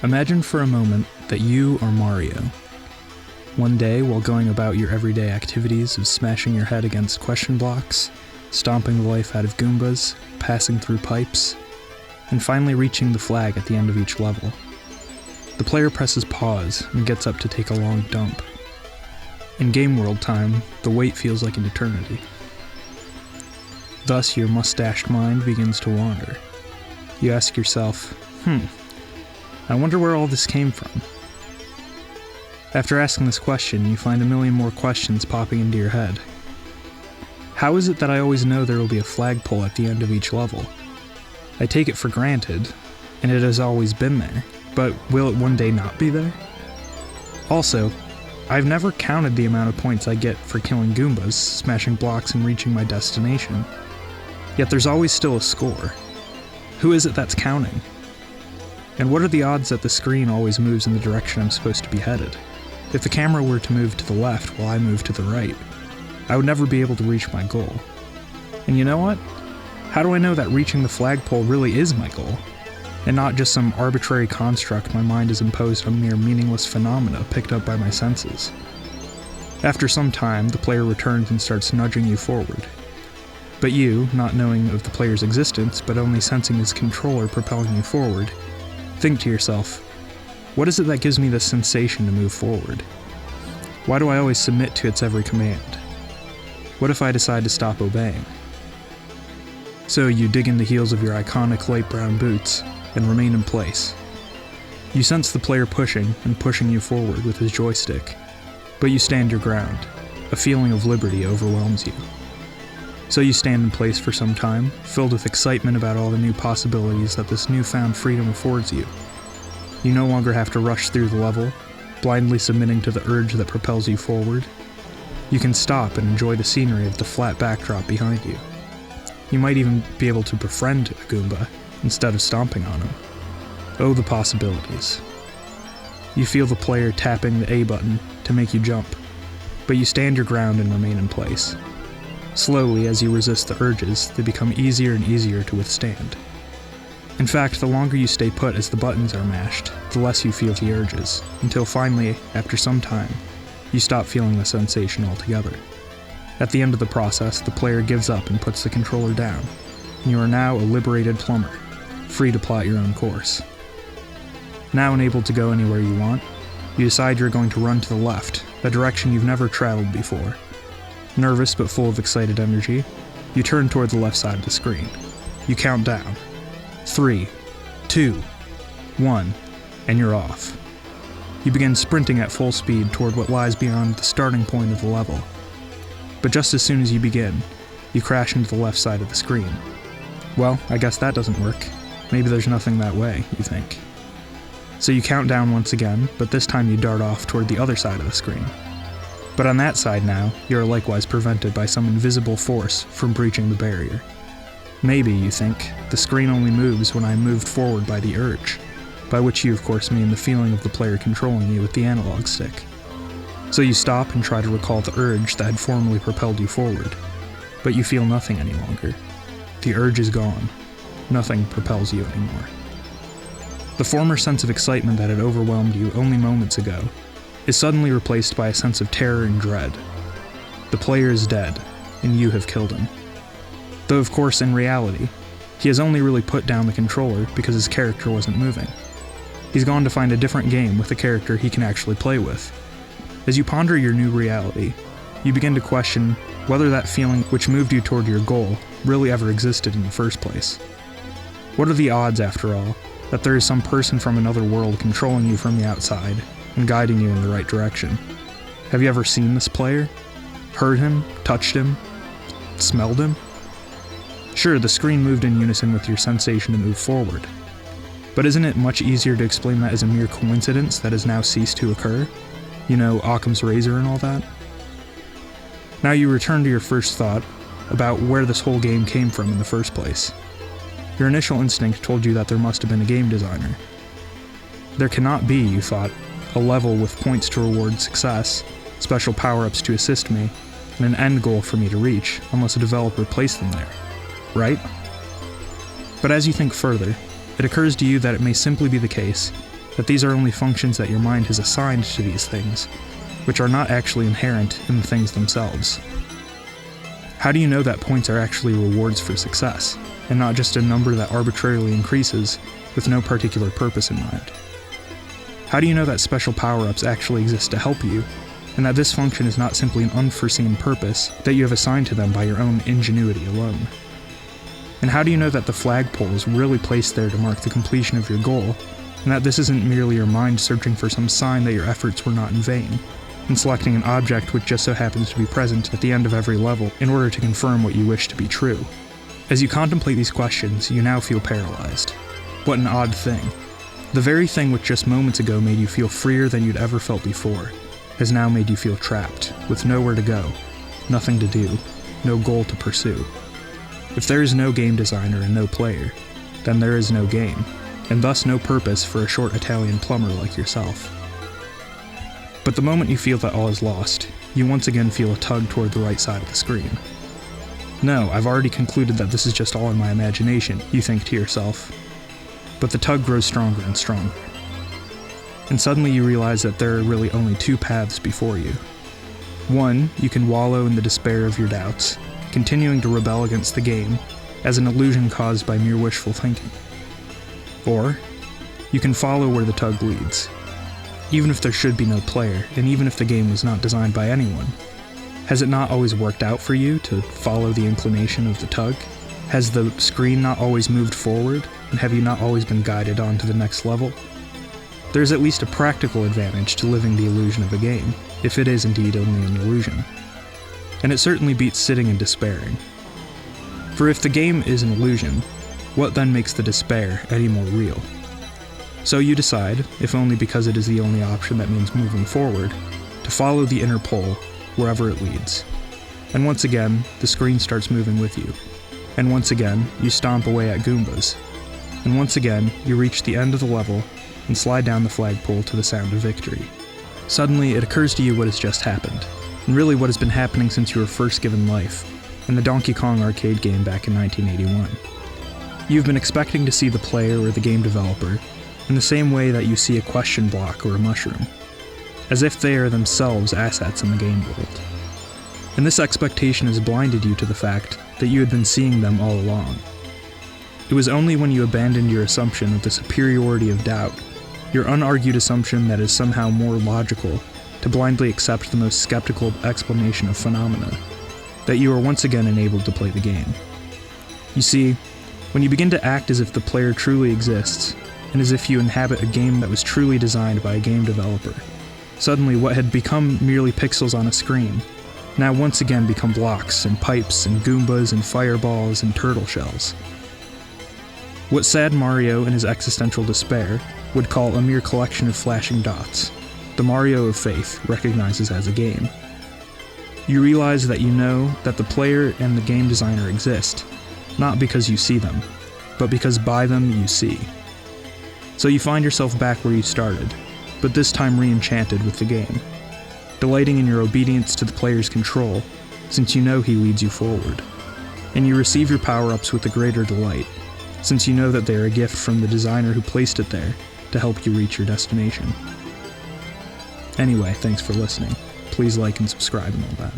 Imagine for a moment that you are Mario. One day, while going about your everyday activities of smashing your head against question blocks, stomping the life out of Goombas, passing through pipes, and finally reaching the flag at the end of each level. The player presses pause and gets up to take a long dump. In game world time, the wait feels like an eternity. Thus, your mustached mind begins to wander. You ask yourself, I wonder where all this came from. After asking this question, you find a million more questions popping into your head. How is it that I always know there will be a flagpole at the end of each level? I take it for granted, and it has always been there, but will it one day not be there? Also, I've never counted the amount of points I get for killing Goombas, smashing blocks, and reaching my destination. Yet there's always still a score. Who is it that's counting? And what are the odds that the screen always moves in the direction I'm supposed to be headed? If the camera were to move to the left while I move to the right, I would never be able to reach my goal. And you know what? How do I know that reaching the flagpole really is my goal, and not just some arbitrary construct my mind has imposed on mere meaningless phenomena picked up by my senses? After some time, the player returns and starts nudging you forward. But you, not knowing of the player's existence, but only sensing his controller propelling you forward, think to yourself, what is it that gives me this sensation to move forward? Why do I always submit to its every command? What if I decide to stop obeying? So you dig in the heels of your iconic light brown boots and remain in place. You sense the player pushing and pushing you forward with his joystick, but you stand your ground. A feeling of liberty overwhelms you. So you stand in place for some time, filled with excitement about all the new possibilities that this newfound freedom affords you. You no longer have to rush through the level, blindly submitting to the urge that propels you forward. You can stop and enjoy the scenery of the flat backdrop behind you. You might even be able to befriend a Goomba instead of stomping on him. Oh, the possibilities. You feel the player tapping the A button to make you jump, but you stand your ground and remain in place. Slowly, as you resist the urges, they become easier and easier to withstand. In fact, the longer you stay put as the buttons are mashed, the less you feel the urges, until finally, after some time, you stop feeling the sensation altogether. At the end of the process, the player gives up and puts the controller down, and you are now a liberated plumber, free to plot your own course. Now enabled to go anywhere you want, you decide you're going to run to the left, a direction you've never traveled before. Nervous but full of excited energy, you turn toward the left side of the screen. You count down. 3, 2, 1, and you're off. You begin sprinting at full speed toward what lies beyond the starting point of the level. But just as soon as you begin, you crash into the left side of the screen. Well, I guess that doesn't work. Maybe there's nothing that way, you think. So you count down once again, but this time you dart off toward the other side of the screen. But on that side now, you are likewise prevented by some invisible force from breaching the barrier. Maybe, you think, the screen only moves when I am moved forward by the urge, by which you of course mean the feeling of the player controlling you with the analog stick. So you stop and try to recall the urge that had formerly propelled you forward, but you feel nothing any longer. The urge is gone. Nothing propels you anymore. The former sense of excitement that had overwhelmed you only moments ago is suddenly replaced by a sense of terror and dread. The player is dead, and you have killed him. Though of course, in reality, he has only really put down the controller because his character wasn't moving. He's gone to find a different game with a character he can actually play with. As you ponder your new reality, you begin to question whether that feeling which moved you toward your goal really ever existed in the first place. What are the odds, after all, that there is some person from another world controlling you from the outside and guiding you in the right direction? Have you ever seen this player? Heard him? Touched him? Smelled him? Sure, the screen moved in unison with your sensation to move forward. But isn't it much easier to explain that as a mere coincidence that has now ceased to occur? You know, Occam's razor and all that? Now you return to your first thought about where this whole game came from in the first place. Your initial instinct told you that there must have been a game designer. There cannot be, you thought, a level with points to reward success, special power-ups to assist me, and an end goal for me to reach, unless a developer placed them there. Right? But as you think further, it occurs to you that it may simply be the case that these are only functions that your mind has assigned to these things, which are not actually inherent in the things themselves. How do you know that points are actually rewards for success, and not just a number that arbitrarily increases with no particular purpose in mind? How do you know that special power-ups actually exist to help you, and that this function is not simply an unforeseen purpose that you have assigned to them by your own ingenuity alone? And how do you know that the flagpole is really placed there to mark the completion of your goal, and that this isn't merely your mind searching for some sign that your efforts were not in vain, and selecting an object which just so happens to be present at the end of every level in order to confirm what you wish to be true? As you contemplate these questions, you now feel paralyzed. What an odd thing. The very thing which just moments ago made you feel freer than you'd ever felt before, has now made you feel trapped, with nowhere to go, nothing to do, no goal to pursue. If there is no game designer and no player, then there is no game, and thus no purpose for a short Italian plumber like yourself. But the moment you feel that all is lost, you once again feel a tug toward the right side of the screen. No, I've already concluded that this is just all in my imagination, you think to yourself. But the tug grows stronger and stronger. And suddenly you realize that there are really only two paths before you. One, you can wallow in the despair of your doubts, continuing to rebel against the game as an illusion caused by mere wishful thinking. Or, you can follow where the tug leads. Even if there should be no player, and even if the game was not designed by anyone, has it not always worked out for you to follow the inclination of the tug? Has the screen not always moved forward, and have you not always been guided on to the next level? There is at least a practical advantage to living the illusion of a game, if it is indeed only an illusion. And it certainly beats sitting and despairing. For if the game is an illusion, what then makes the despair any more real? So you decide, if only because it is the only option that means moving forward, to follow the inner pole wherever it leads. And once again, the screen starts moving with you. And once again, you stomp away at Goombas. And once again, you reach the end of the level and slide down the flagpole to the sound of victory. Suddenly, it occurs to you what has just happened, and really what has been happening since you were first given life, in the Donkey Kong arcade game back in 1981. You've been expecting to see the player or the game developer in the same way that you see a question block or a mushroom, as if they are themselves assets in the game world. And this expectation has blinded you to the fact that you had been seeing them all along. It was only when you abandoned your assumption of the superiority of doubt, your unargued assumption that is somehow more logical, to blindly accept the most skeptical explanation of phenomena, that you are once again enabled to play the game. You see, when you begin to act as if the player truly exists, and as if you inhabit a game that was truly designed by a game developer, suddenly what had become merely pixels on a screen now once again become blocks and pipes and Goombas and fireballs and turtle shells. What sad Mario in his existential despair would call a mere collection of flashing dots, the Mario of faith recognizes as a game. You realize that you know that the player and the game designer exist, not because you see them, but because by them you see. So you find yourself back where you started, but this time re-enchanted with the game, delighting in your obedience to the player's control, since you know he leads you forward. And you receive your power-ups with a greater delight, since you know that they are a gift from the designer who placed it there to help you reach your destination. Anyway, thanks for listening. Please like and subscribe and all that.